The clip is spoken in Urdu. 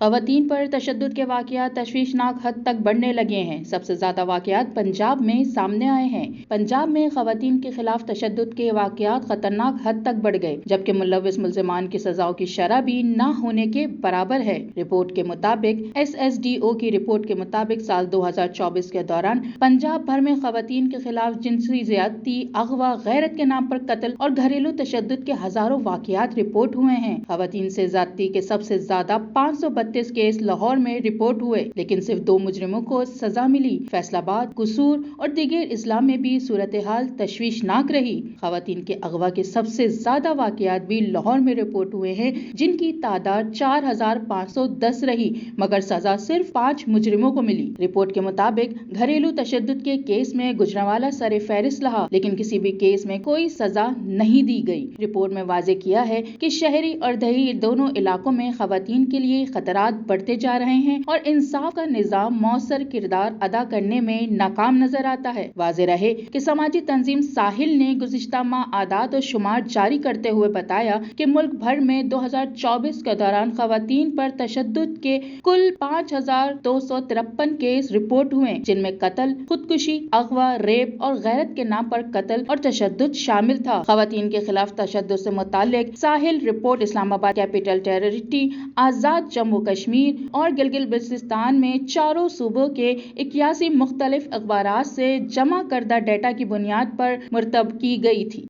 خواتین پر تشدد کے واقعات تشویشناک حد تک بڑھنے لگے ہیں۔ سب سے زیادہ واقعات پنجاب میں سامنے آئے ہیں۔ پنجاب میں خواتین کے خلاف تشدد کے واقعات خطرناک حد تک بڑھ گئے، جبکہ ملوث ملزمان کی سزاؤں کی شرح بھی نہ ہونے کے برابر ہے۔ رپورٹ کے مطابق SSDO کی رپورٹ کے مطابق سال 2024 کے دوران پنجاب بھر میں خواتین کے خلاف جنسی زیادتی، اغوا، غیرت کے نام پر قتل اور گھریلو تشدد کے ہزاروں واقعات رپورٹ ہوئے ہیں۔ خواتین سے زیادتی کے سب سے زیادہ 532 کیس لاہور میں رپورٹ ہوئے، لیکن صرف 2 مجرموں کو سزا ملی۔ فیصل آباد، قصور اور دیگر اضلاع میں بھی صورتحال تشویشناک رہی۔ خواتین کے اغوا کے سب سے زیادہ واقعات بھی لاہور میں رپورٹ ہوئے ہیں، جن کی تعداد 4510 رہی، مگر سزا صرف 5 مجرموں کو ملی۔ رپورٹ کے مطابق گھریلو تشدد کے کیس میں گوجرانوالہ سر فہرست رہا، لیکن کسی بھی کیس میں کوئی سزا نہیں دی گئی۔ رپورٹ میں واضح کیا ہے کہ شہری اور دیہی دونوں علاقوں میں خواتین کے لیے خطرات بڑھتے جا رہے ہیں اور انصاف کا نظام مؤثر کردار ادا کرنے میں ناکام نظر آتا ہے۔ واضح رہے کہ سماجی تنظیم ساحل نے گزشتہ ماہ اعداد و شمار جاری کرتے ہوئے بتایا کہ ملک بھر میں 2024 کے دوران خواتین پر تشدد کے کل 5253 کیس رپورٹ ہوئے، جن میں قتل، خودکشی، اغوا، ریپ اور غیرت کے نام پر قتل اور تشدد شامل تھا۔ خواتین کے خلاف تشدد سے متعلق ساحل رپورٹ اسلام آباد کیپٹل ٹیریٹری، آزاد جموں کشمیر اور گلگت بلتستان میں چاروں صوبوں کے 81 مختلف اخبارات سے جمع کردہ ڈیٹا کی بنیاد پر مرتب کی گئی تھی۔